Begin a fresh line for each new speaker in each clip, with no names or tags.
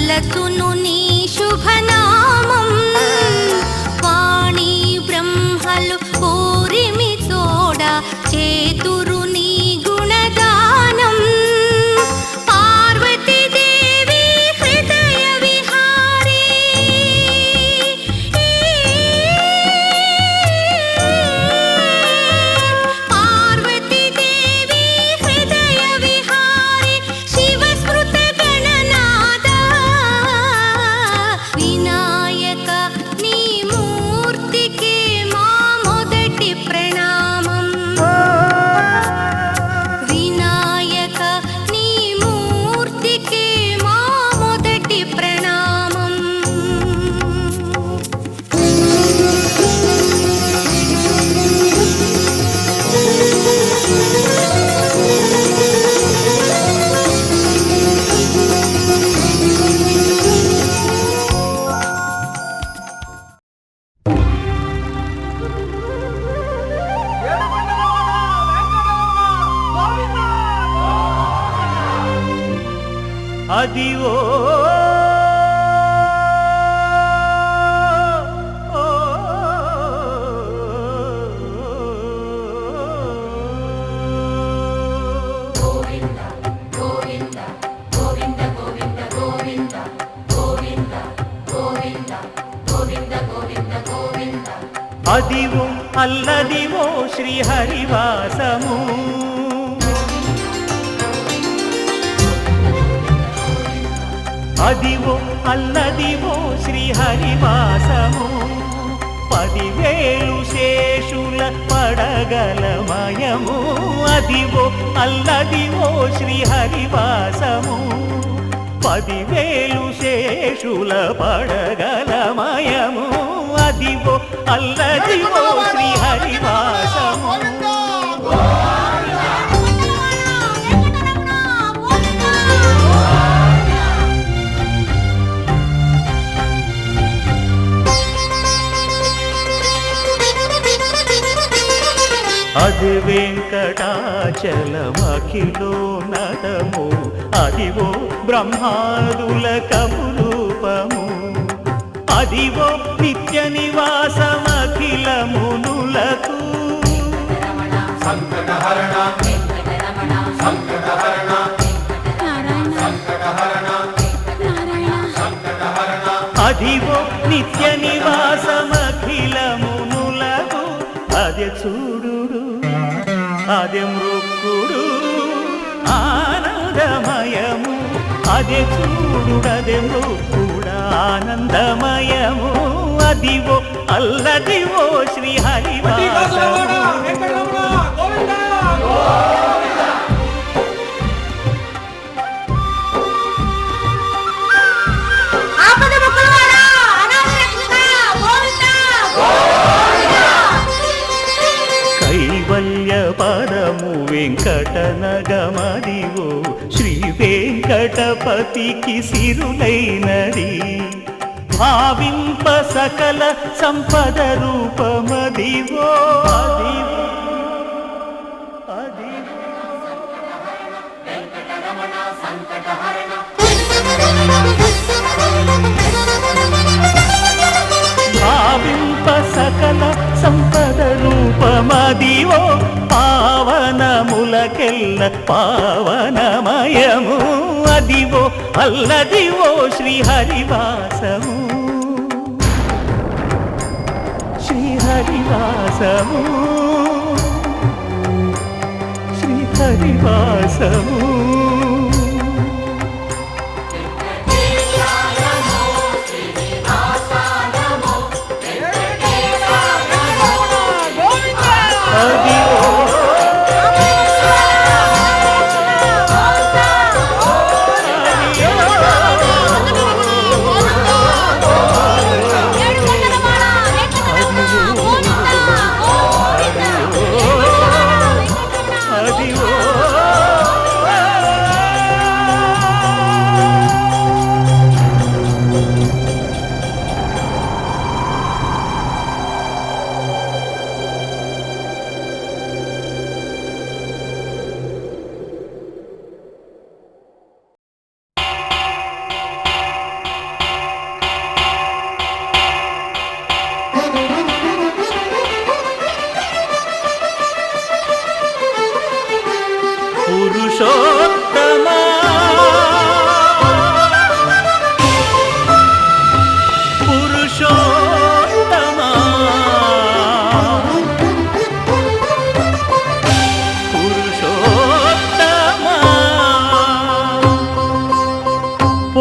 తలచును నీ శుభనామం వాణి బ్రహ్మలు పూరిమి తోడ చేతురు నీ గుణదానం పార్వతీదేవి హృదయ విహారీ పార్వతీదేవి హృదయ విహారీ శివస్మృత గణనాద వినాయక నీ మూర్తికి మా మొదటి ప్రణామం వినాయక నీ మూర్తికి మా మొదటి ప్రణామం
అదివో అదివో అల్లదివో శ్రీహరివాసము అదివో అల్లదివో శ్రీహరివాసము 10,000 శేషుల పడగలమయము అదివో అల్లదివో శ్రీహరివాసము 10,000 శేషుల పడగలమయము అదివో అల్లదివో శ్రీహరివాసము అది వెంకటాచలమఖిలో నటము అదివో బ్రహ్మాదుల కమురూపము అదివో నిత్య నివాసమఖిల మునులకు సంకటహరణ సంకటహరణ అదివో నిత్య నివాసమఖిల మునులకు అదే చూడు అదే మృక్కుడు ఆనందమయము అదే చూడు అదే మృక్కుడ ఆనందమయము అదివో అల్లదివో శ్రీహరివాసము కైవల్య పరము వెంకటనగమదివో శ్రీ వెంకటపతికి సిరులైనది భావింప సకల సంపద రూపమదివో అదివో భావింప సకల సంపద రూపమదివో పావనములకెల్ల పావనమయము అదివో అల్లదివో శ్రీహరివాసము శ్రీహరివాసము శ్రీహరివాసము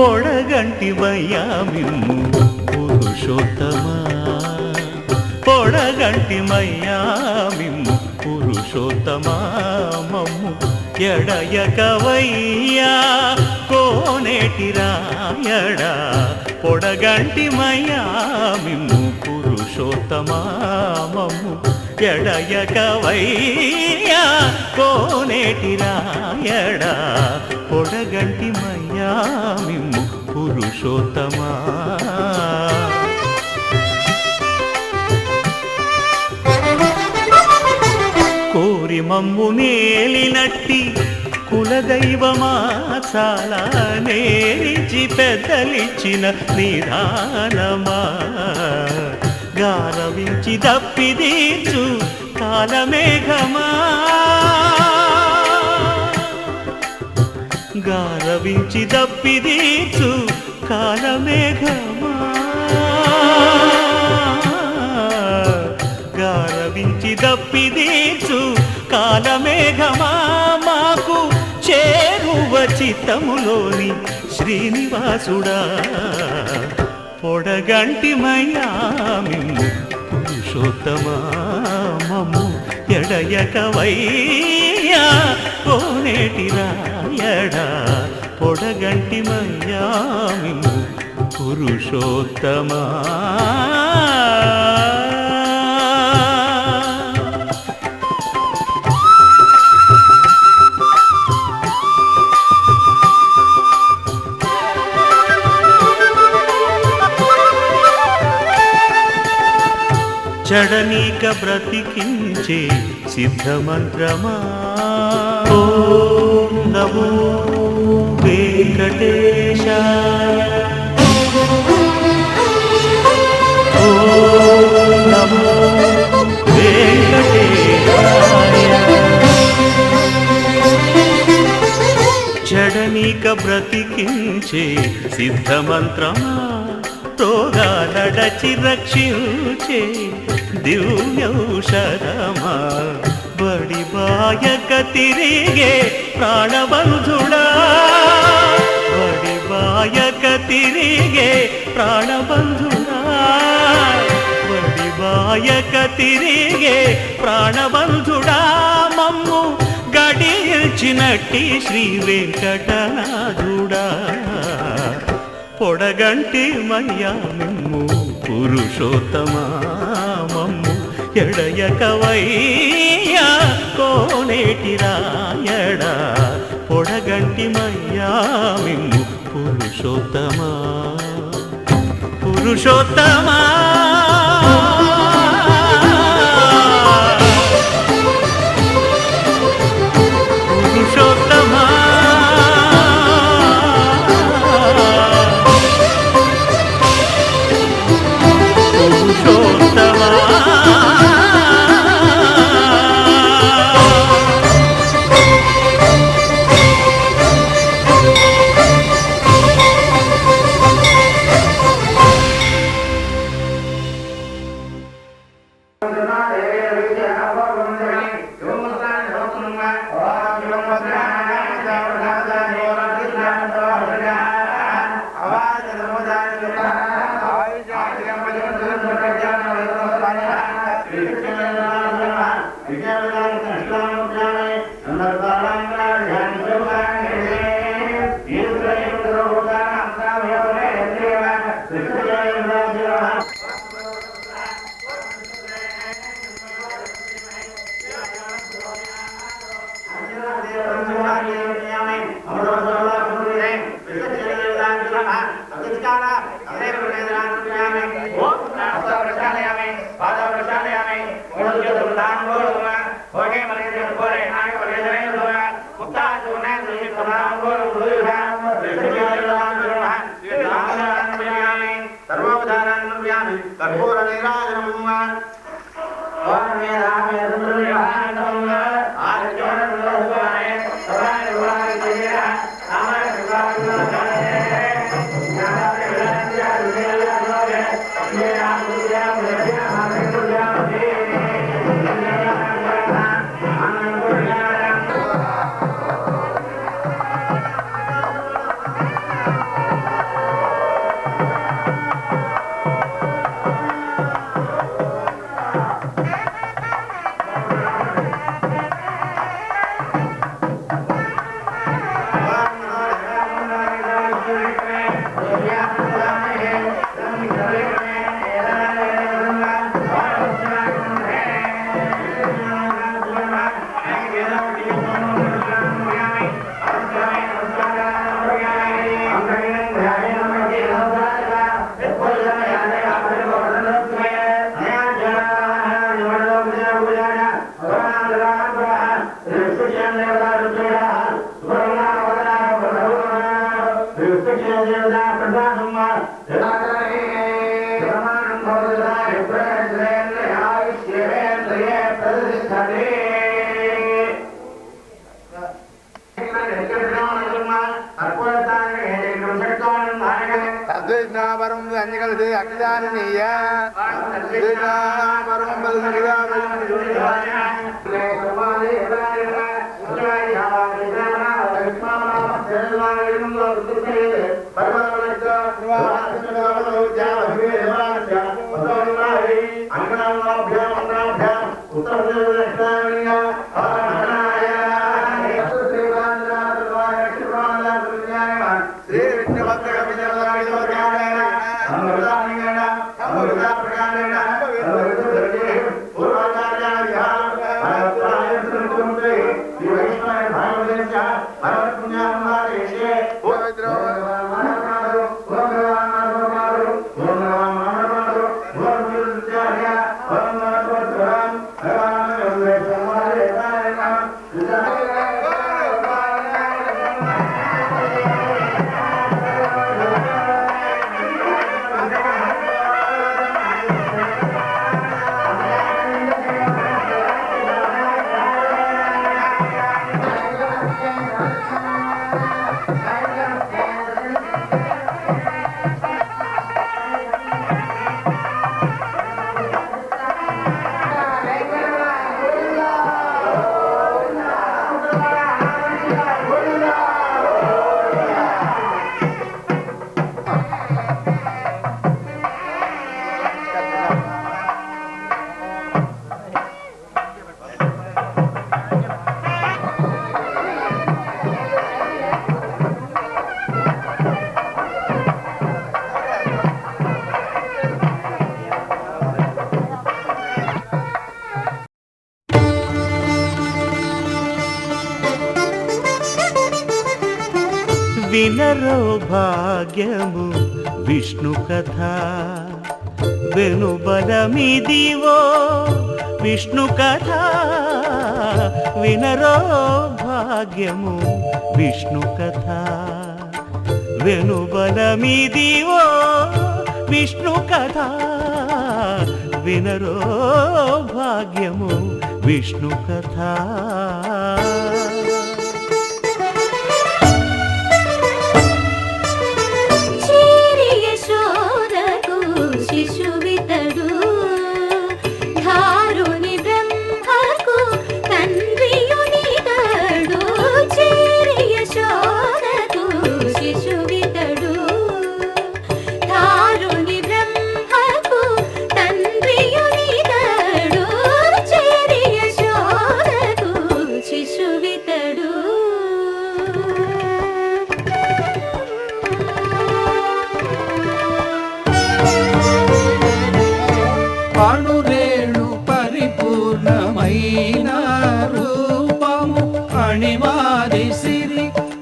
పొడగంటివయ్యా మిమ్ము పురుషోత్తమా పొడగంటిమయ్యా మిమ్ము పురుషోత్తమా మమ్ము ఎడయకవయ్యా కోనేటి రాయడా పొడగంటిమయ్యా మిమ్ము పురుషోత్తమా మమ్ము ఎడయకవయ్యా కోనేటి రాయడా పొడగంటిమయ్యా మిమ్ము పురుషోత్తమా కోరి మమ్ము నేలినట్టి కులదైవమా చాలా నేరించి పెద్దలిచ్చిన నిదానమా గారవించి దప్పిదీర్చు కాలమేఘమా గారవించి దప్పిదీర్చు కాలమేఘమా గారవించి దప్పిదీర్చు కాలమేఘమా మాకు చేరువ చిత్తములోని శ్రీనివాసుడా పొడగంటిమయ్యా మిమ్ము పురుషోత్తమా మమ్ము ఎడయకవయ్యా కోనేటి రాయడా పొడగంటిమయ్యా మిమ్ము పురుషోత్తమా చడనీక బ్రతికించే సిద్ధమంత్రమా ఓం నమో వెంకటేశాయ ఓం నమో వెంకటేశాయ చడనీక బ్రతికించే సిద్ధమంత్రమా రోగాలడచి రక్షించే దివ్యౌషధమా బడి బాయక తిరిగే ప్రాణబంధుడా బడి బాయక తిరిగే ప్రాణబంధుడా బడి బాయక తిరిగే ప్రాణబంధుడా మమ్ము గడిచినట్టి శ్రీ వెంకటనాథుడా పొడగంటి మయ్యా మిమ్ము పురుషోత్తమా మమ్ము ఎడయకవయ్యా కోనేటి రాయడా పొడగంటి మయ్యా మిమ్ము పురుషోత్తమా పురుషోత్తమా పురుషోత్తమా
Yeah. అద్వైతాపరం అంజగలిసి అక్షానీయ పరం
వినరో భాగ్యము విష్ణు కథ వెనుబలమిదివో విష్ణు కథ వినరో భాగ్యము విష్ణు కథ వెనుబలమిదివో విష్ణు కథ వినరో భాగ్యము విష్ణు కథ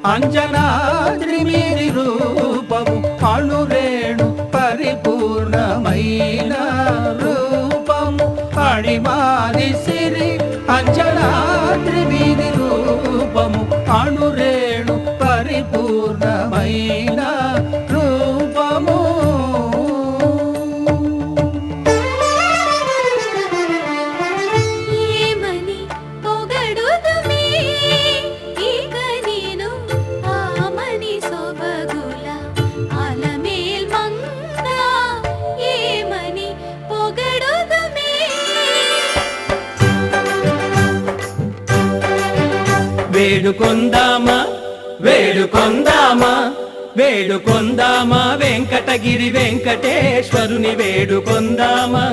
అంజనాద్రిమిరి రూపము అణురేణు పరిపూర్ణమైన రూపము అణిమాది సిరి అంజనాద్రిమిరి రూపము అణురేణు పరిపూర్ణమైన రూపము వేడుకొందామా వేడుకొందామా వేడుకొందామా వెంకటగిరి వెంకటేశ్వరుని వేడుకొందామా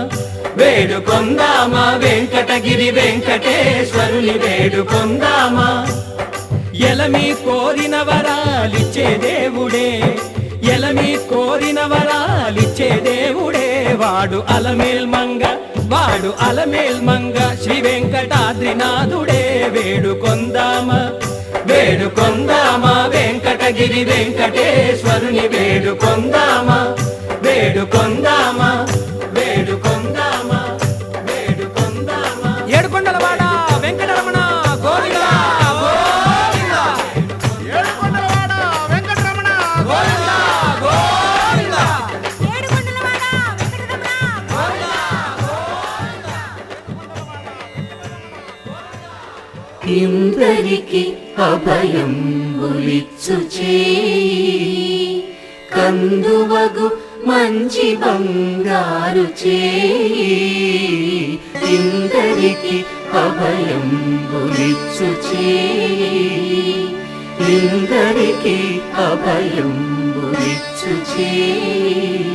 వేడుకొందామా వెంకటగిరి వెంకటేశ్వరుని వేడుకొందామా ఎలమి కోరిన వరాలిచ్చే దేవుడే ఎలమి కోరిన వరాలిచ్చే దేవుడే వాడు అలమేల్ మంగ శ్రీ వెంకటాద్రినాథుడే వేడుకొందామా వేడుకొందామా వెంకటగిరి వెంకటేశ్వరుని వేడుకొందామా వేడుకొందామా వేడుకొందామా వేడుకొందామా ఏడుకొండలవాడ వెంకటరమణ గోవిందా గోవిందా ఏడుకొండలవాడ వెంకటరమణ గోవిందా
ఇందరికి అభయంబులిచ్చు చేయి కందువగు మంచి బంగారు చేయి ఇందరికి అభయంబులిచ్చు చేయి ఇందరికి అభయంబులిచ్చు చేయి.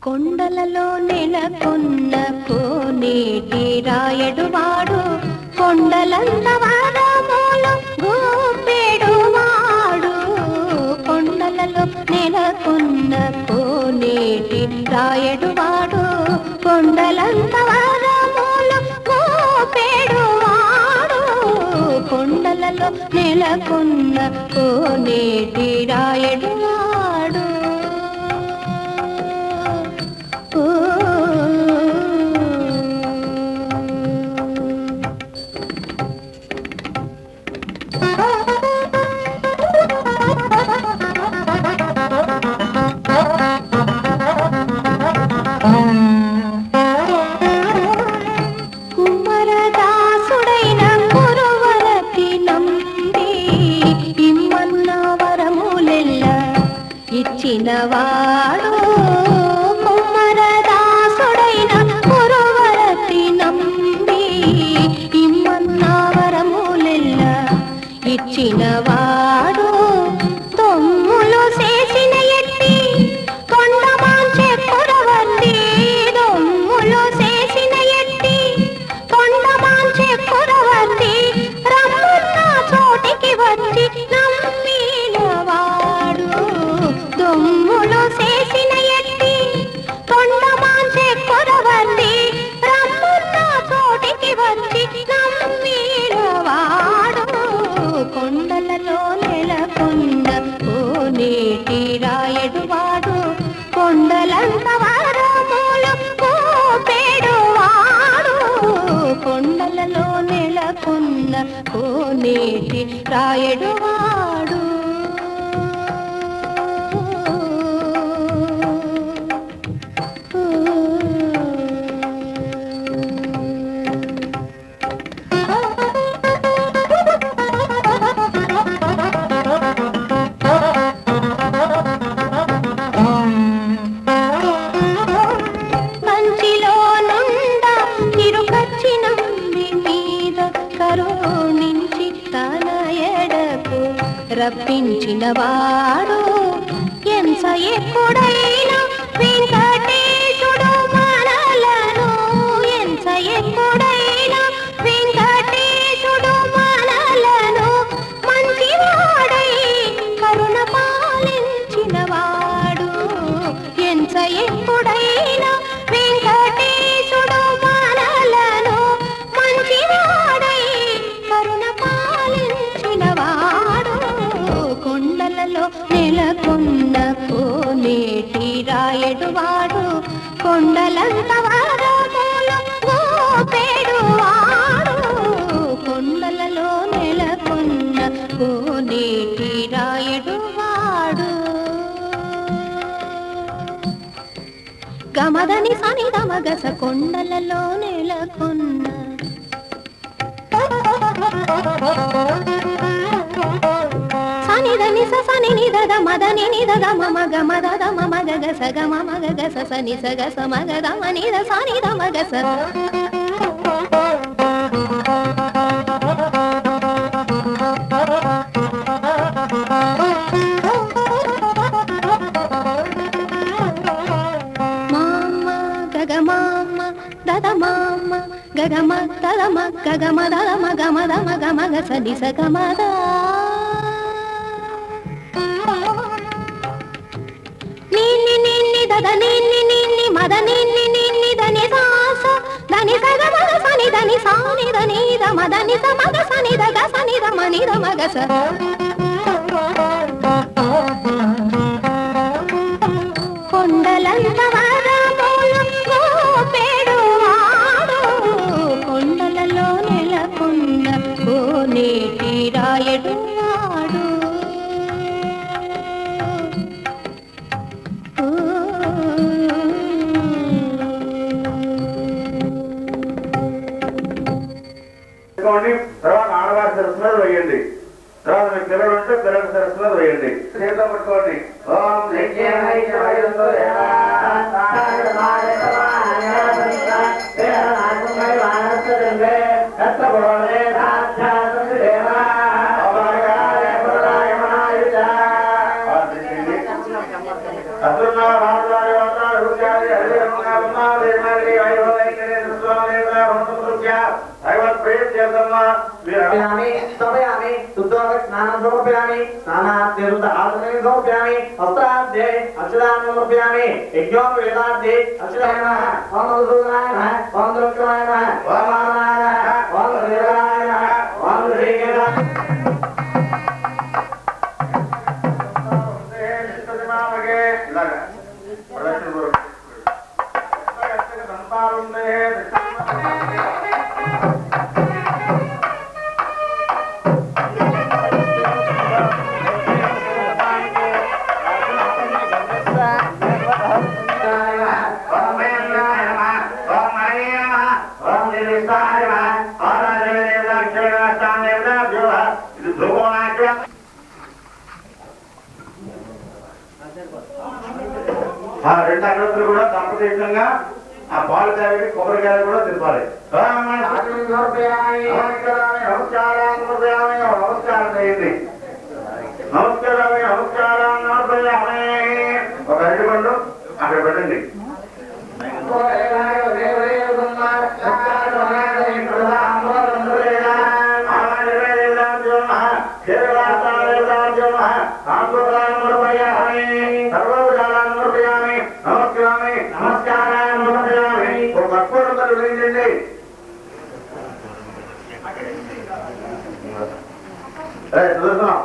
కొండలలో నెలకొన్న కోనేటి రాయడువాడు కొండలంత వరములు గోపెడువాడు కొండలలో నెలకొన్న కోనేటి రాయడువాడు కొండలంత వరములు గోపెడువాడు కొండలలో నెలకొన్న కోనేటి రాయడువాడు. కుమరదాసుడైన కురువరతి నంబి ఇమ్మన్న వరములెల్ల ఇచ్చినవాడు కుమరదాసుడైన కురువరతి నంబి ఇమ్మన్న వరములెల్ల ఇచ్చినవాడు తొమ్ములు చేసిన ఎట్టి కొండమాంచె కురవల్లి దొమ్ములు చేసిన ఎట్టి కొండమాంచె కురవల్లి రమ్మన్న చోటికి వచ్చి నమ్మినవాడు దొమ్ములు చేసిన ఎట్టి కొండమాంచె కురవల్లి రమ్మన్న చోటికి వచ్చి నమ్మినవాడు కొండలలో నెలకొన్న కోనేటి రాయడువాడు కొండలంత వరములు గోపెడువాడు కొండలలో నెలకొన్న కోనేటి రాయడువాడు. మంచిలో నుండ తిరుగచ్చినంది మీద కరుణించి తన ఎడకు రప్పించినవాడు ఎంత ఎప్పుడైనా వెంకటేశుడు మనలను ఎంత ఎప్పుడైనా వెంకటేశుడు మనలను మంచివాడై కరుణ పాలించినవాడు ఎంత ఎప్పుడైనా వెంకటేశుడు మనలను మంచివాడై కరుణ పాలించినవాడు కొండలలో నెలకొన్న కోనేటి రాయడువాడు కొండలంత వరములు గోపెడువాడు కొండలలో నెలకొన్న కోనేటి రాయడువాడు. గమదని సని గమగస కొండలలో నెలకొన్న సని సని నిద మదని నిద గమ గమద మమ గగస గమ మగగస సని సగస మగద మనిద సని దమగస దదమామ గగమ దదమ గగమ దదమ గమ దమ గమ గస నిస గమద నిన్ని నిన్ని దద నిన్ని నిన్ని మద నిన్ని నిన్ని దని సాస దని సగ మగ సని దని సాని దని ద మద ని స మగ సని ద గ సని ద మని ద మగ స కొండలంత వరములు గోపెడువాడు కొండలలో నెలకొన్న కోనేటి రాయడువాడు.
అక్షరాలు వేయండి. చేతిలో పట్టుకోండి. ఓం రెండు అగరత్తులు కూడా కంపల్సరీగా ఆ పాలు తాగి కొబ్బరికాయలు కూడా తిప్పాలి. నమస్కారం చేయండి. నమస్కారం ఒక అరటి పండు అక్కడ పెట్టండి.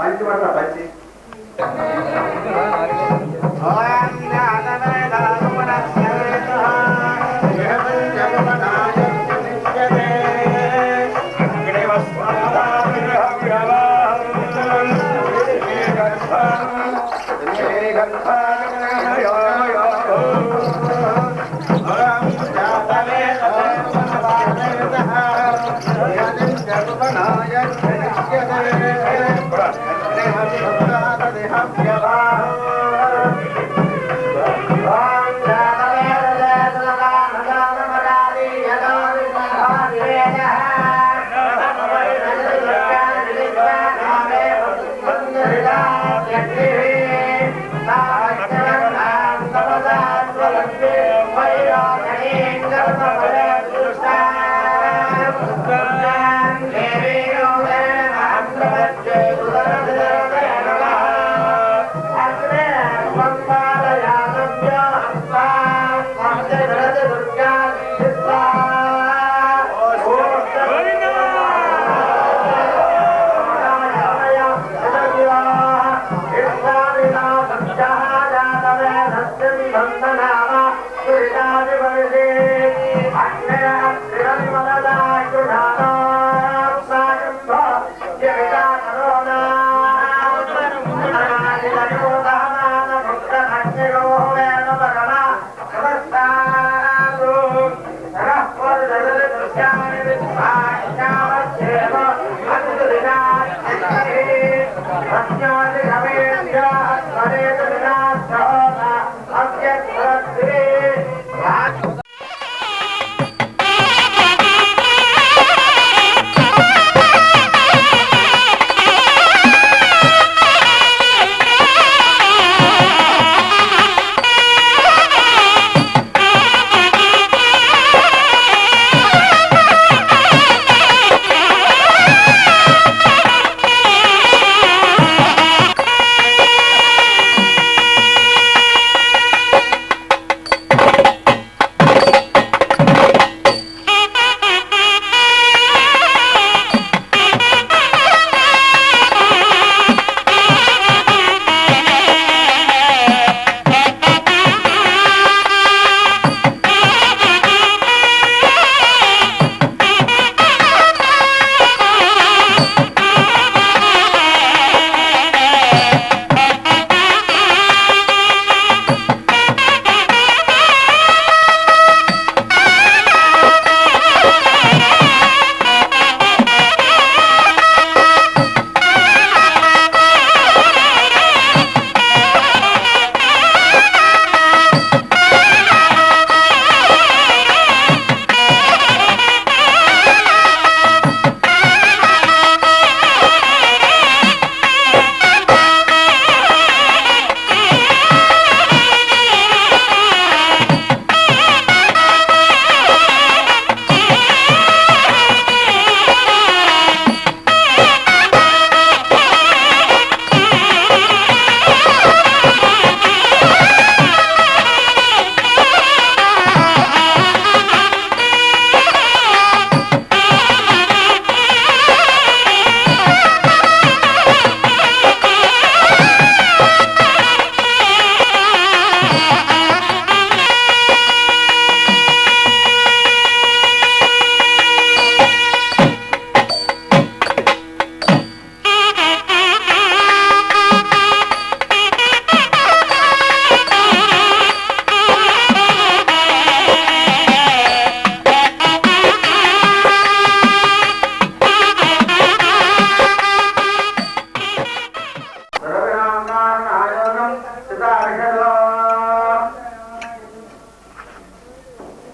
పంచి పడతా పంచి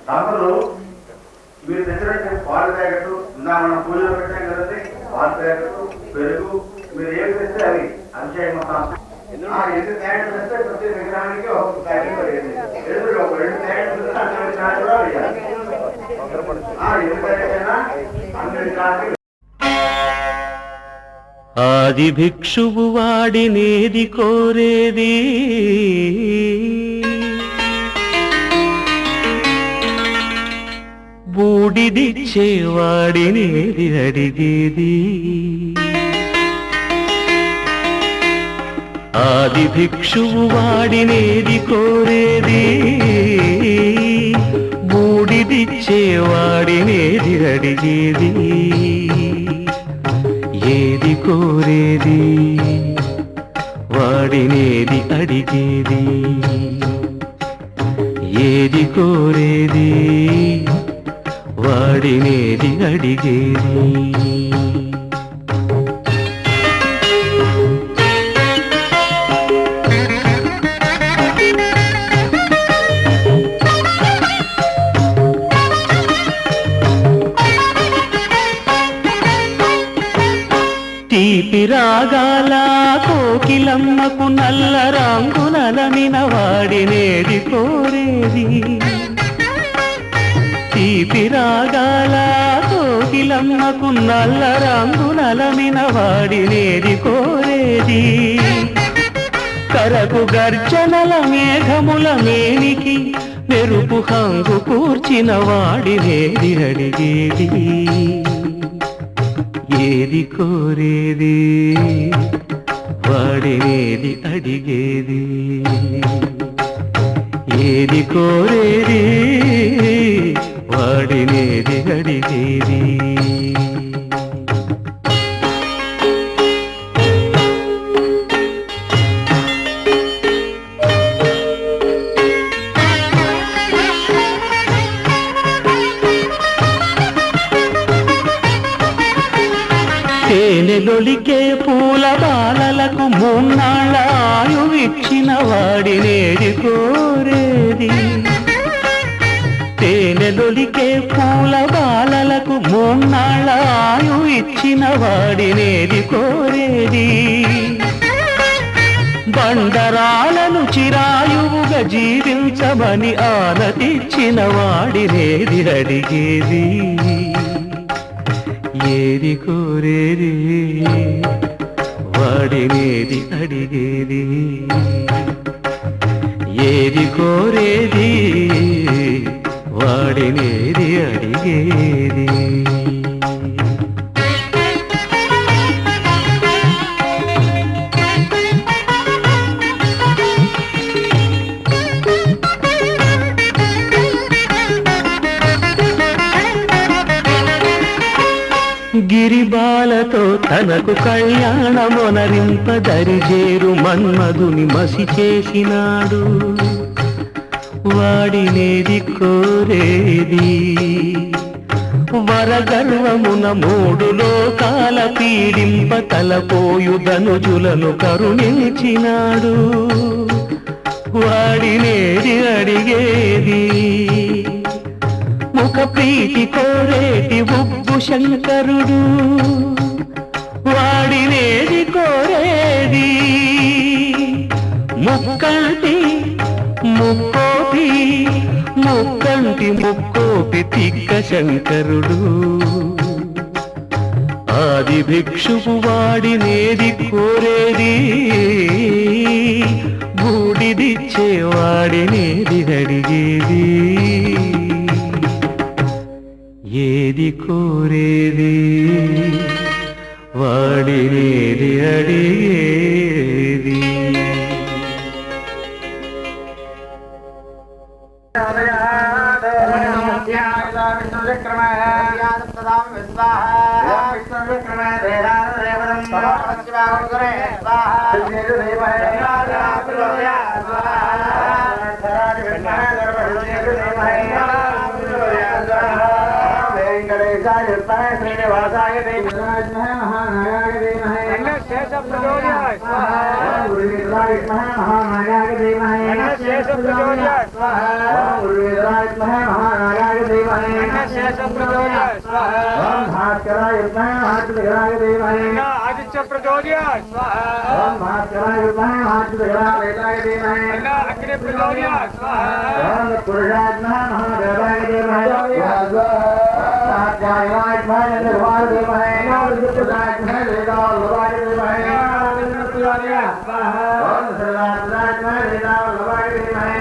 తమ్ముడు మీరు తెచ్చినట్టు పాలు ప్యాకెట్ మనం పూజలో పెట్టాం కదండి పాలు ప్యాకెట్ పెరుగు మీరు ఏమి తెస్తే అవి అభిషేకం మొత్తం ఎన్ని ప్యాకెట్లు తెస్తే ప్రతి విగ్రహానికి ఒక ప్యాకెట్ ఎదురు ఒక 2 ప్యాకెట్లు ఎన్ని ప్యాకెట్ అయినా అన్ని విగ్రహానికి.
ఆది భిక్షువు వాడినేది కోరేది బూడిదిచ్చేవాడినేది అడిగేది. ఆది భిక్షువు వాడినేది కోరేది బూడిదిచ్చేవాడినేది అడిగేది. ఏది కోరేది వాడినేది అడిగేది. ఏది కోరేది వాడినేది అడిగేది. తీపి రాగాల కోకిలమ్మకు నల్ల రంగునలమిన వాడినేది కోరేది. తీపి రాగాల కోకిలమ్మకు నల్ల రంగునలమిన వాడినేది కోరేది. కరకు గర్జనల మేఘముల మేనికి మెరుపు హంగు కూర్చిన వాడినేది అడిగేది. ఏది కోరేది వాడినేది అడిగేది. ఏది కోరేది వాడినేది అడిగేది. తేనెలొలికే పూల బాలలకు 3 నాళ్ళ ఆయువిచ్చిన వాడినేది కోరేది. తేనెలొలికే పూల బాలలకు 3 నాళ్ళ ఆయువిచ్చిన వాడినేది కోరేది. బండరాలను చిరాయువుగా జీవించమని ఆనతిచ్చిన వాడినేది అడిగేది. ఏది కోరేది వాడినేది అడిగేది. ఏది కోరేది వాడినేది అడిగేది. గిరిబాలతో తనకు కళ్యాణమొనరింపదరిజేరు మన్మధుని మసి చేసినాడు. వాడినేది కోరేది. వరగర్వమున 3 లోకాల పీడింప తలపోయు ధనుజులను కరుణించినాడు. వాడినేది అడిగేది. ముఖ ప్రీతి కోరేటి ఉగ్గు శంకరుడు. వాడినేది కోరేది. ముక్కంటి ముక్కోపి ముక్కంటి ముక్కోపి తిక్క శంకరుడు. ఆది భిక్షువు వాడినేది కోరేది బూడిదిచ్చేవాడినేది అడిగేది. ఏది కోరేది వాడినేది అడిగేది.
శ్రీనివాసాయ प्रचोदयात् स्वाहा ओम गुरुवेदराय नमः महानागाय देवमहे शेष प्रचोदयात् स्वाहा ओम गुरुवेदराय नमः महानागाय देवमहे शेष प्रचोदयात् स्वाहा ओम भास्कराय नमः हाथविग्रहाय देवमहे आदित्य प्रचोदयात् स्वाहा ओम भास्कराय नमः हाथविग्रहाय देवमहे अग्नि प्रचोदयात् स्वाहा ओम पुरुषाय नमः महादेवाय देवमहे आचार्याय नमः निर्वाण देवमहे विद्युताय नमः वेदाल लवाय देवमहे प्रचोदयात् स्वाहा ओम सर्वात्मनाय नमः वेदाल लवाय देवमहे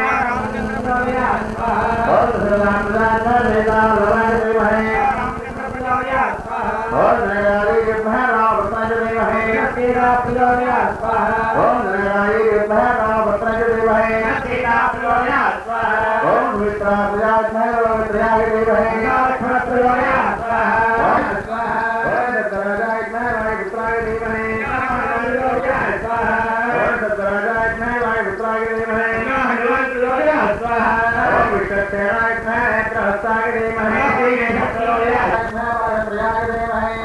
प्रचोदयात् स्वाहा ओम सर्वात्मनाय नमः वेदाल लवाय देवमहे प्रचोदयात् स्वाहा ओम नरनारी नमः रावताय देवमहे प्रचोदयात् स्वाहा ओम नरनारी नमः रावताय देवमहे प्रचोदयात् स्वाहा ओम वित्राय नमः वित्राय देवमहे प्रचोदयात् स्वाहा ओम सत्यराय नमः वित्राय देवमहे प्रचोदयात् स्वाहा ओम सत्यराय नमः वित्राय देवमहे प्रचोदयात् स्वाहा ओम विष्णुराय नमः प्रहस्ताय देवमहे प्रचोदयात् स्वाहा प्रयाग देवमहे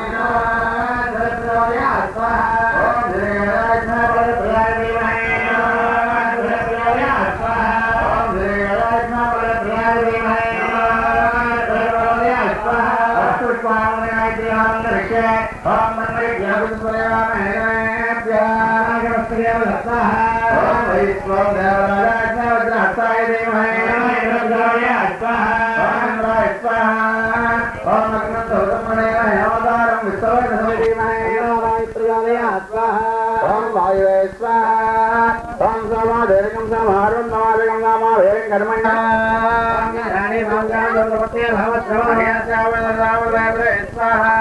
प्रचोदयात् स्वाहा ओम जयराय नमः प्रयाग देवमहे प्रचोदयात् स्वाहा ओम जयराय नमः प्रयाग देवमहे प्रचोदयात् स्वाहा पुष्पावनाय देवं दर्शय ओम मनमय ज्ञानस्वरामहे प्यागस्त्रेव स्वाहा ओम वैश्वं देवराय नमः वज्रहस्ताय देवमहे प्रचोदयात् स्वाहा ओम राय स्वाहा ओम अग्नतोतमणे हेमदारं विश्ववदनमहे प्रचोदयात् स्वाहा ओम वायुवे स्वाहा ओम समाधेरकं समारुं नमादिकं नामाधेरं कर्मण्य रानी मंगलवते भवत्सवहे चावलरावले स्वाहा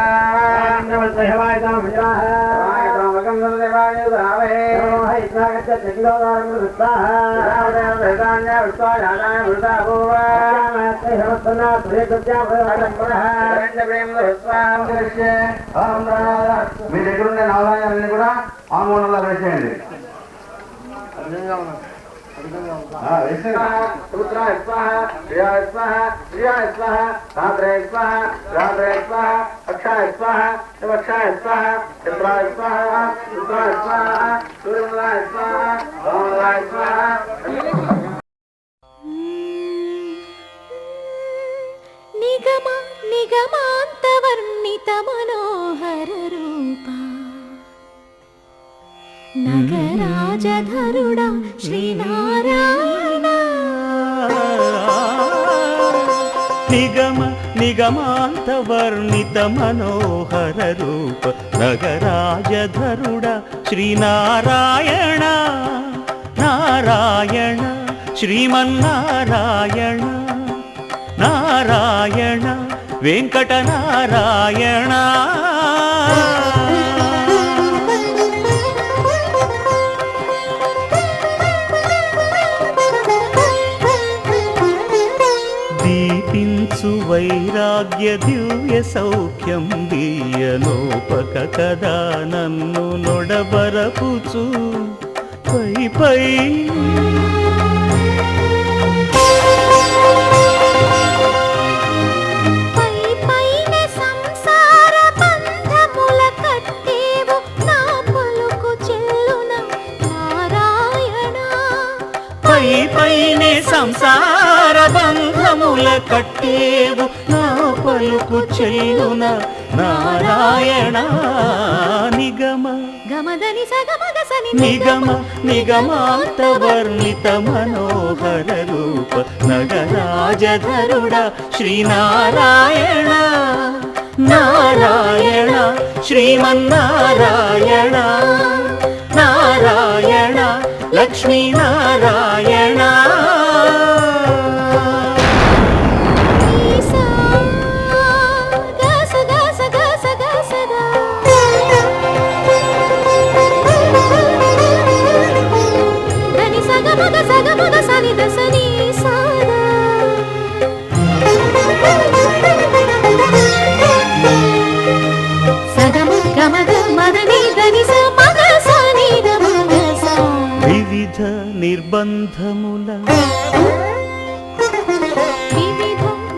नमस्ते हवाय सामयाः वाय सामकं देवाय दावे नमः इच्छागच्छ चिकिलोदारं स्वाहा रावणे वेदान्य विश्वायानाय वृताभूवा नमस्ते हवत्सना प्रेतस्या भवत्समः प्रेम स्वाहा दर्शय ओम మీ దగ్గర ఉన్న నారాయణని కూడా ఆమోనంలో వేసేయండి पुत्राय स्वाहा प्रियाय स्वाहा प्रियाय स्वाहा रात्रे स्वाहा रात्रे स्वाहा अक्षाय स्वाहा शिवक्षाय स्वाहा चित्राय स्वाहा रुद्राय स्वाहा सूर्यमलाय स्वाहा रामलाय स्वाहा
निगम निगमान्तवर्णित मनोहर रूपा नगराजधरुडा श्रीनारायण
निगम निगमान्तवर्णित मनोहर रूप नगराजधरुडा श्रीनारायण नारायण श्रीमन्नारायण नारायण वेंकटनारायण दीपिंचु वैराग्य दिव्य सौख्यं दीयनोपक कदा नन्नु नोडबरपुचु पै पै పైనే సంసార బంధముల కట్టేవు నా పలుకు చెల్లున నారాయణ నిగమ
గమదని సగమగసని
నిగమ నిగమాంతవర్ణిత మనోహర రూప నగరాజధరుడ శ్రీనారాయణ నారాయణ శ్రీమన్నారాయణ నారాయణ लक्ष्मी नारायण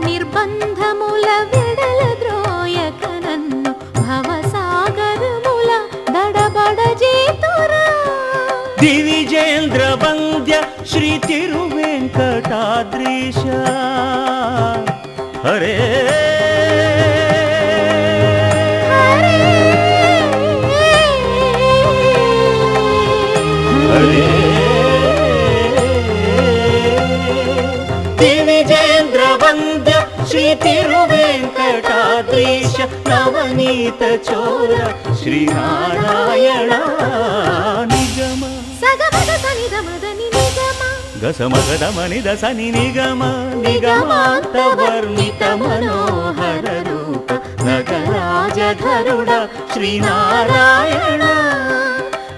నిర్బంధముల
విడల ద్రోయక నన్ను భవసాగరముల దడబడ చేతు
ದಿವಿಜೇಂದ್ರ ವಂದ್ಯ ಶ್ರೀ ತಿರುವೆಂಕಟಾದ್ರೀಶ ಹರೇ ಹರೇ ದಿವಿಜೇಂದ್ರ ವಂದ್ಯ ಶ್ರೀ ತಿರುವೆಂಕಟಾದ್ರೀಶ ನವನೀತ ಚೋರ ಶ್ರೀನಾರಾಯಣ ನಿಗಮ
సగమగ సనిద మదని నిగమ
గసమగద మనిద సని నిగమ నిగమాంత వర్ణిత మనోహర రూప నగరాజధరుడ శ్రీనారాయణ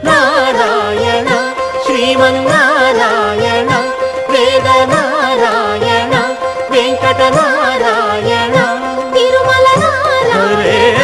నారాయణ శ్రీమన్నారాయణ వేద నారాయణ వెంకట నారాయణ
తిరుమల నారాయణ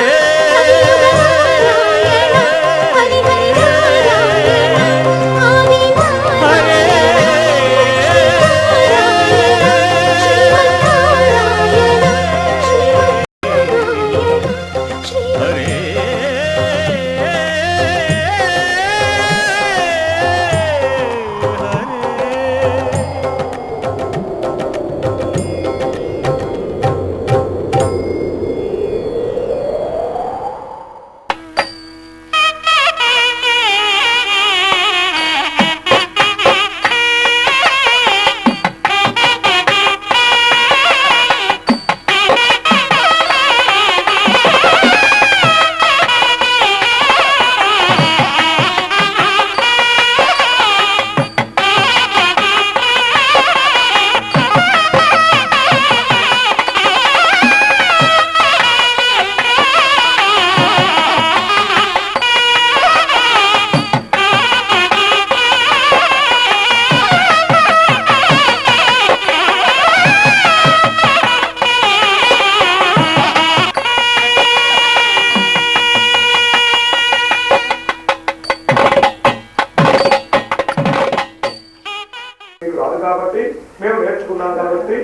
కాబట్టి మేము నేర్చుకున్నాం కాబట్టి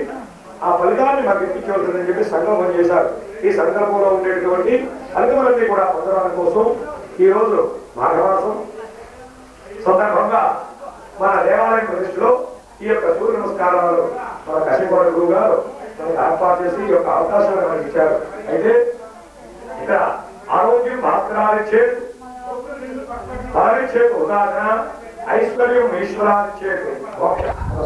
ఆ ఫలితాన్ని మాకు ఇప్పించవలసిందని చెప్పి సంకల్పం చేశారు. ఈ సంకల్పంలో ఉండేటువంటి ఫలితములన్నీ కూడా పొందడానికి కోసం ఈ రోజు మాఘమాసం సందర్భంగా మన దేవాలయం ప్రతిష్టలో ఈ యొక్క సూర్య నమస్కారాలు మన కశింపడ గురువు గారు మనకి ఏర్పాటు చేసి ఈ యొక్క అవకాశాన్ని మనకి ఇచ్చారు. అయితే ఇక్కడ ఆరోగ్యం భాస్కరాది చేతు భారీ చేతు ఉదాహరణ ఐశ్వర్యం ఈశ్వరాది చేతు ఒక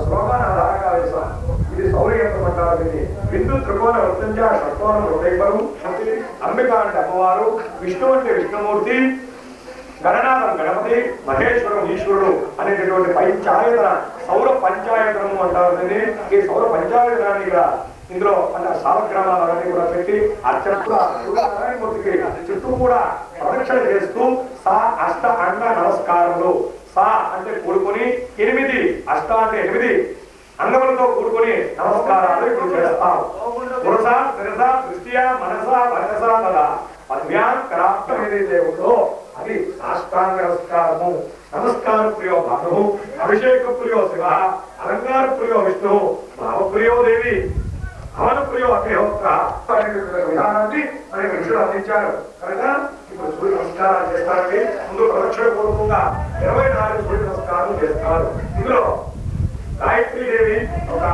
శ్లోకాన్ని ఆధారంగా వేశాం. ఇది సౌర్యంత్రం అంటారు. ఇది బిందు త్రికోణ వృత్తంజ షట్కోణ హృదయపరం అంబిక అంటే అమ్మవారు, విష్ణు అంటే విష్ణుమూర్తి, గణనాథం గణపతి, మహేశ్వరం ఈశ్వరుడు అనేటటువంటి పంచాయతన సౌర పంచాయతనము అంటారు. దీన్ని ఈ సౌర పంచాయతనాన్ని ఇక్కడ ఇందులో మన సాలగ్రామాలన్నీ కూడా పెట్టి అర్చన నారాయణమూర్తికి చుట్టూ కూడా ప్రదక్షిణ చేస్తూ సా అష్ట అండ నమస్కారములు. సా అంటే కూడుకొని 8, అష్ట అంటే 8 అంగములతో కూడుకొని నమస్కారాలు ఇప్పుడు చేస్తాం. పురుష శిరస దృష్ట్యా మనస వరస పద పద్మ్యాకరాప్తం ఏదైతే ఉందో అది సాష్టాంగ నమస్కారము. నమస్కార ప్రియో భాను, అభిషేక ప్రియో శివ, అలంకార ప్రియో విష్ణు, భావప్రియో దేవి, భవన ప్రియో అగ్నిహోత్ర విధానాన్ని మనకి ఋషులు అందించారు. కనుక ఇప్పుడు సూర్య నమస్కారాలు చేస్తారండి. ముందు ప్రదక్షిణ పూర్వకంగా 24 సూర్య నమస్కారాలు చేస్తారు. ఇందులో గాయత్రీదేవి ఒక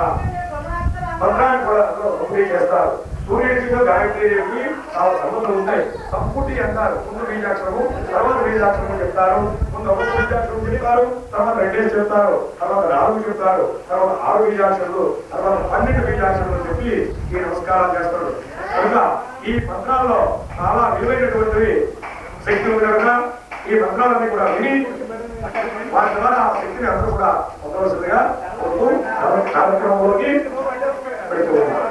మంత్రాన్ని కూడా పంపిణీ చేస్తారు. సూర్యుడికి గాయత్రీదేవికి చాలా సంబంధం ఉంటాయి. సంపుటి అంటారు. ముందు బీజాక్షరము, తర్వాత బీజాక్షరము చెప్తారు. ముందు ఒక బీజాక్షరం చెప్తారు, తర్వాత 2 చెప్తారు, తర్వాత 4 చెప్తారు, తర్వాత 6 బీజాక్షరులు, తర్వాత 12 బీజాక్షరులు చెప్పి ఈ నమస్కారాలు చేస్తారు. కనుక ఈ మంత్రాల్లో చాలా విలువైనటువంటివి శక్తి ఉంది. కనుక ఈ మంత్రాలన్నీ కూడా విని వారి ద్వారా ఆ శక్తిని అందరూ కూడా పొందవలసిందిగా కార్యక్రమంలోకి పెడుతూ ఉన్నారు.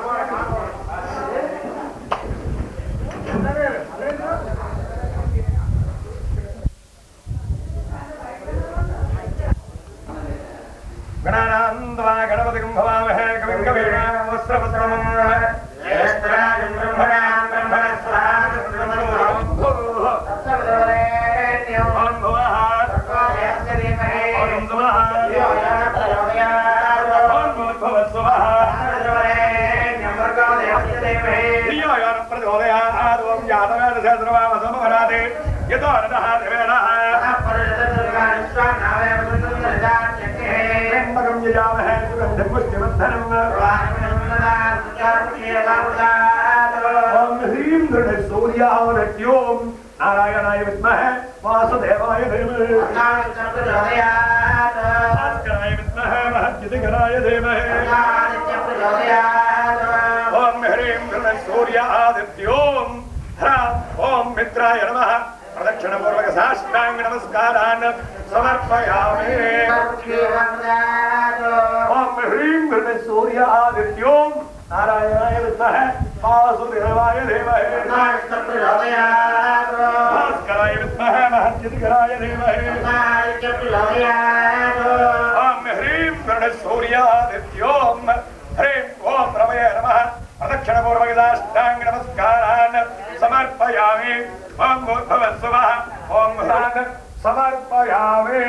గణానాందవా గణపతిం భవామహే కవిం కవీనాం వస్త్రవస్త్రమం జ్యేష్ఠరాజం బ్రహ్మణాం బ్రహ్మణస్పదాం యతో यजामहे सुगन्धिं पुष्टिवर्धनम् ॐ ह्रीं सूर्यावृत्यों नारायणाय विद्महे वासुदेवाय धीमहि भास्कराय विद्महे महद्युतिकराय धीमहि ॐ ह्रीं सूर्य आदित्यों ॐ मित्राय नमः प्रदक्षिणपूर्वक साष्टांग नमस्कारान् समर्पयामि ॐ ह्रीं सूर्य आदित्यों नारायणाय विद्महे वासुदेवाय धीमहि भास्कराय विद्महे महद्युतिकराय धीमहि ॐ ह्रीं सूर्य आदित्यों ह्रीं ॐ रमये नमः प्रदक्षिणपूर्वक साष्टांग नमस्कारान् समर्पयामि ॐ भूर्भुवस्सुवः ॐ ह्रान् समर्पयामि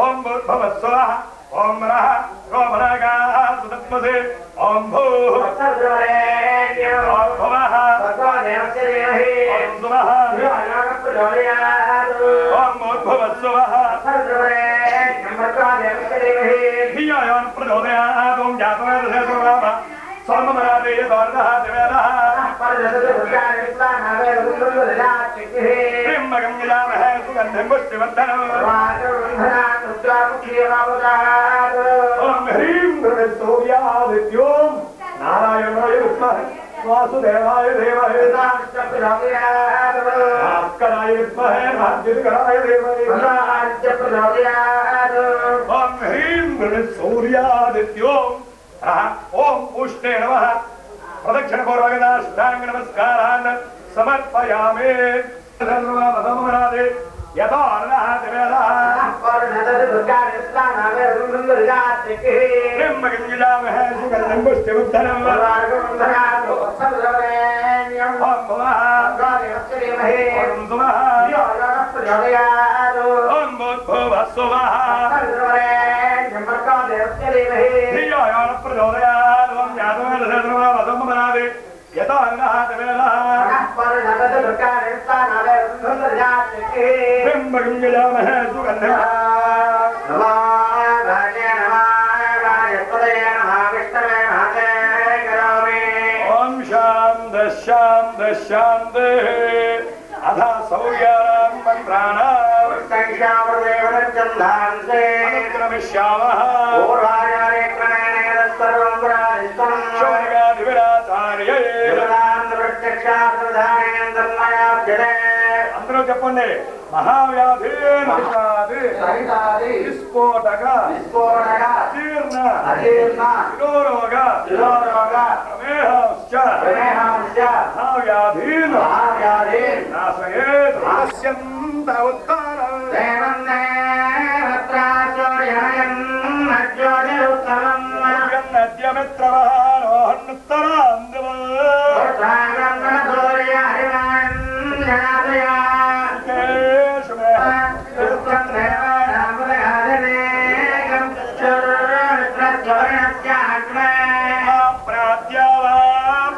ॐ भूर्भुवस्सुवः ॐ रः गोमरागाः सुतत्मसे ॐ भूः ॐ भुवः ॐ सुवः ॐ भूर्भुवस्सुवः धियायान् प्रचोदयात् ॐ जातवेदः सोममरादेय दोर्दः दिवेदः त्र्यम्बकं यजामहे सुगन्धिं पुष्टिवर्धनम् ॐ ह्रीं सूर्यादित्यों नारायणाय विद्महे वासुदेवाय धीमहि भास्कराय विद्महे महद्युतिकराय धीमहि ॐ ह्रीं सूर्यादित्यों ॐ पुष्टे नमः प्रदक्षिणपूर्वक साष्टांग नमस्कारान् समर्पयामि यतो अर्णः दिवेदः त्र्यम्बकं यजामहे सुगन्धिं पुष्टिवर्धनम् ॐ भुवः ॐ सुवः ॐ भूर्भुवस्सुवः धियायान् प्रचोदयात् ॐ जातवेदः यतो अर्णः दिवेदः त्र्यम्बकं यजामहे सुगन्धिं ॐ शान्तिः शान्तिः शान्तिः अथ सौर्याणां मन्त्राणाम् अनुक्रमिष्यामः शौर्याधिविराचार्यै అందరూ చెప్పండి మహావ్యాధి విస్ఫోటక అజీర్ణ శిరోరోగ ప్రమేహాంశ్చ మహావ్యాధీన్ నాశయేత్ నాశ్యంత ఉత్తరం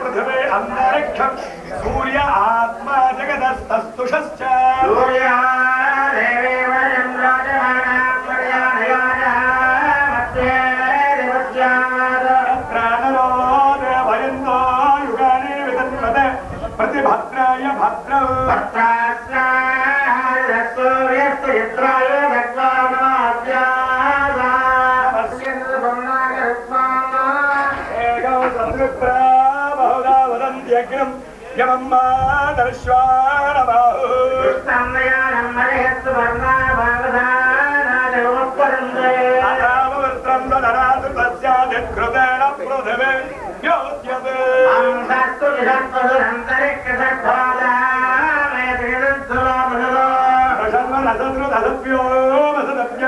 पृथ्वी अंतरिक्षं सूर्य आत्मा जगदस्तुषश्च प्रतिभद्राय भद्र बहुधा वदन्त्यग्निं यमम्मा दर्श्वाणबाहु अथावृत्रं ददरातु तस्याधिकृतेन पृथिवी योज्यते प्रसन्नरसद्रुदसभ्यो वसदभ्य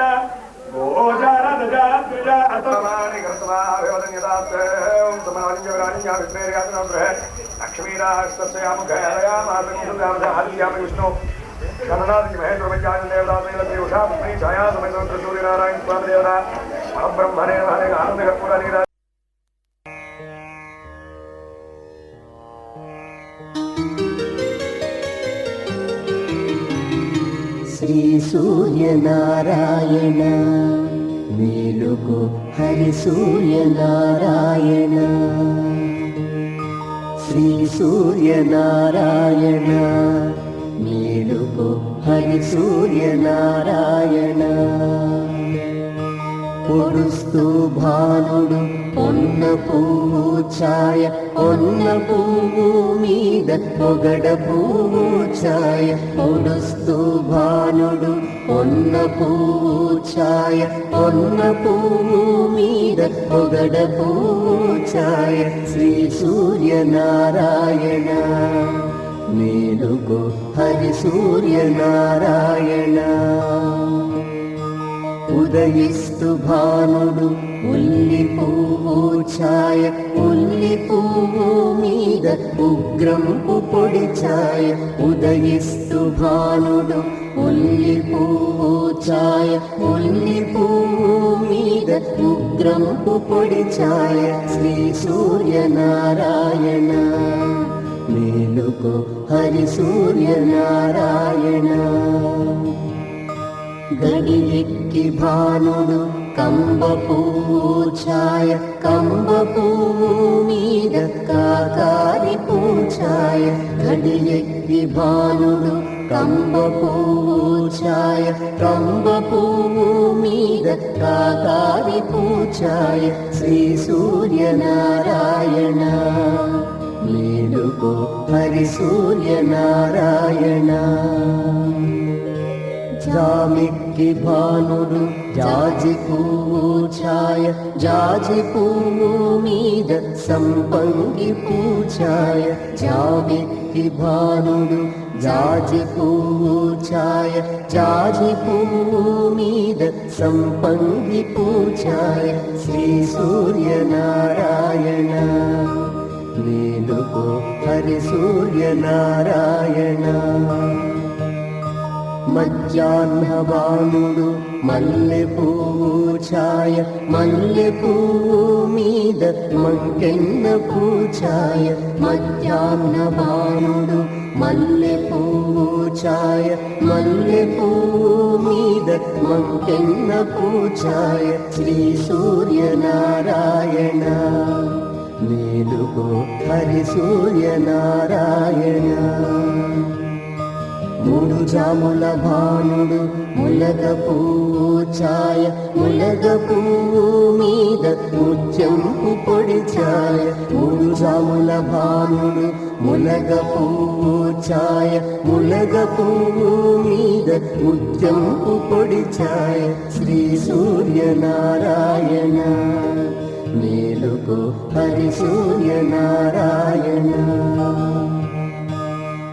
गोचारदजाद्विजा अतमानि कर्तवाभिवदन्यदात्ते ओं समानिजवरानिया विप्रेर्यातनम्रः लक्ष्मीराष्टस्यामुखयालयामातंसुदावधार्यामि विष्णु गणनाथि महेन्द्रमज्जानदेवदातैलदेव उषा पुत्री छाया समेत सूर्यनारायण स्वामी देवता परब्रह्मणे नमः आनन्दकर्पूरानिरा
श्री सूर्यनारायण మేలుకో హరి సూర్యనారాయణ శ్రీ సూర్యనారాయణ మేలుకో హరి సూర్యనారాయణ పొడుస్తూ భానుడు పొన్న పువ్వు ఛాయ పొన్న పువ్వు మీద పొగడ పువ్వు ఛాయ పొడుస్తూ భానుడు పొన్న పువ్వు ఛాయ పొన్న పువ్వు మీద పొగడ పువ్వు ఛాయ శ్రీ సూర్యనారాయణ మేలుకో హరి సూర్యనారాయణ ఉదయిస్తు భానుడు ఉల్లి పువ్వు ఛాయ ఉల్లి పువ్వు మీద ఉగ్రంపు పొడి ఛాయ ఉదయిస్తు భానుడు ఉల్లి పువ్వు ఛాయ ఉల్లి పువ్వు మీద ఉగ్రంపు పొడి ఛాయ శ్రీ సూర్యనారాయణ మేలుకో హరి సూర్యనారాయణ గడియెక్కి భానుడు కంబ పువ్వు ఛాయ కంబ పువ్వు మీద కాకారి పూఛాయ గడియెక్కి భానుడు కంబ పువ్వు ఛాయ కంబ పువ్వు మీద కాకారి పూఛాయ శ్రీ సూర్యనారాయణ మేలుకో హరి సూర్యనారాయణ జామిక్కి భానుడు జాజి పువ్వు ఛాయ జాజి పువ్వు మీద సంపంగి పూఛాయ జామిక్కి భానుడు జాజి పువ్వు ఛాయ జాజి పువ్వు మీద సంపంగి పూఛాయ శ్రీ సూర్యనారాయణ మేలుకో హరి సూర్యనారాయణ మధ్యాహ్న భానుడు మల్లె పువ్వు ఛాయ మల్లె పువ్వు మీద మంకెన్న పూఛాయ మధ్యాహ్న భానుడు మల్లె పువ్వు ఛాయ మల్లె పువ్వు మీద మంకెన్న పూఛాయ శ్రీ సూర్యనారాయణ మేలుకో హరి సూర్యనారాయణ మూడు జాముల భానుడు ములగ పువ్వు ఛాయ ములగ పువ్వు మీద ముత్యంపు పొడి ఛాయ మూడు జాముల భానుడు ములగ పువ్వు ఛాయ ములగ పువ్వు మీద ముత్యంపు పొడి ఛాయ శ్రీ సూర్యనారాయణ మేలుకో హరి సూర్యనారాయణ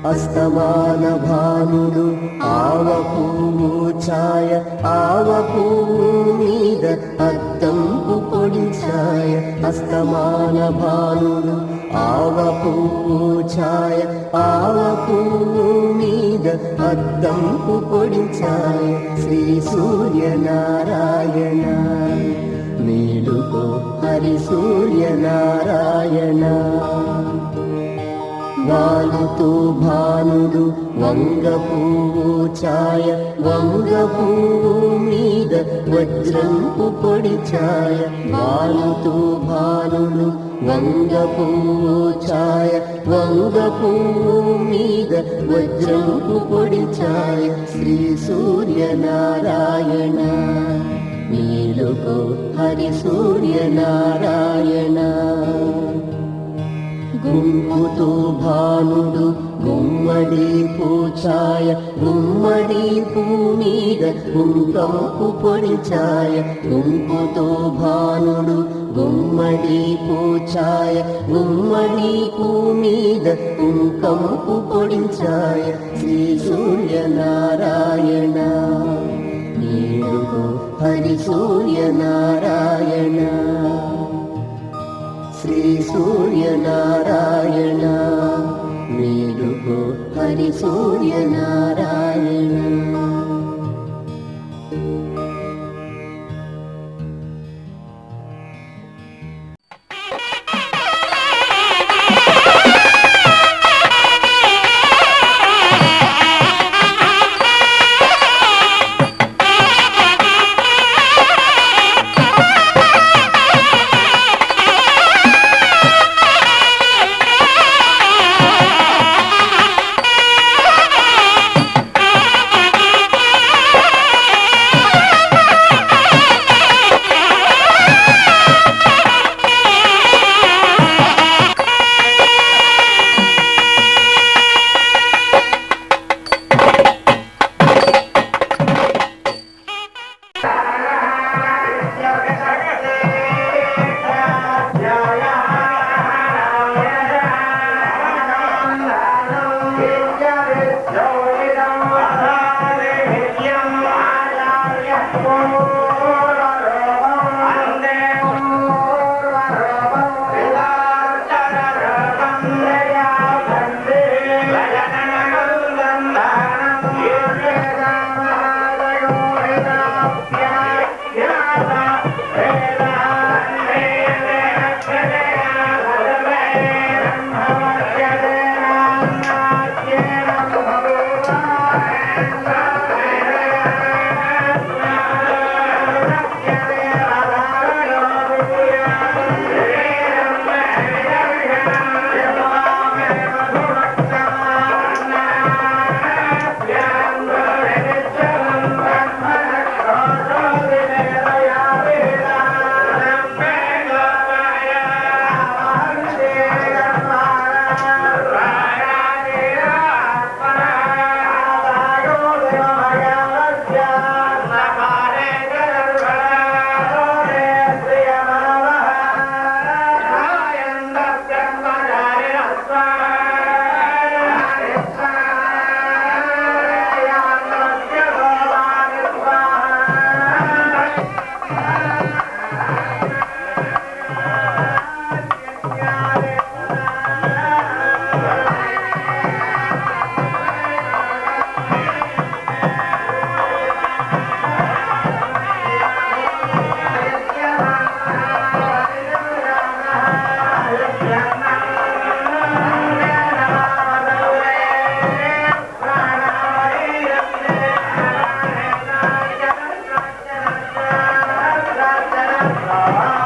అస్తమాన భానుడు ఆవ పువ్వు ఛాయ ఆవ పువ్వు మీద అద్దంపు పొడి ఛాయ అస్తమాన భానుడు ఆవ పువ్వు ఛాయ ఆవ పువ్వు మీద అద్దంపు పొడి ఛాయ శ్రీ సూర్యనారాయణ మేలుకో హరి సూర్యనారాయణ వాలుతూ భానుడు వంగ పువ్వు ఛాయ వంగ పువ్వు మీద వజ్రంపు పొడి ఛాయ వాలుతూ భానుడు వంగ పువ్వు ఛాయ వంగ పువ్వు మీద వజ్రంపు పొడి ఛాయ శ్రీ సూర్యనారాయణ మేలుకో హరి సూర్యనారాయణ గుంపుతూ భానుడు గుమ్మడి పూఛాయ గుమ్మడి పూ మీద కుంకంపు పొడి ఛాయ గుంపుతో భానుడు గుమ్మడి పూఛాయ గుమ్మడి పూ మీద కుంకంపు పొడి ఛాయ శ్రీ సూర్యనారాయణ మేలుకో హరి సూర్యనారాయణ శ్రీ సూర్యనారాయణ మేలుకో హరి సూర్యనారాయణ
Ah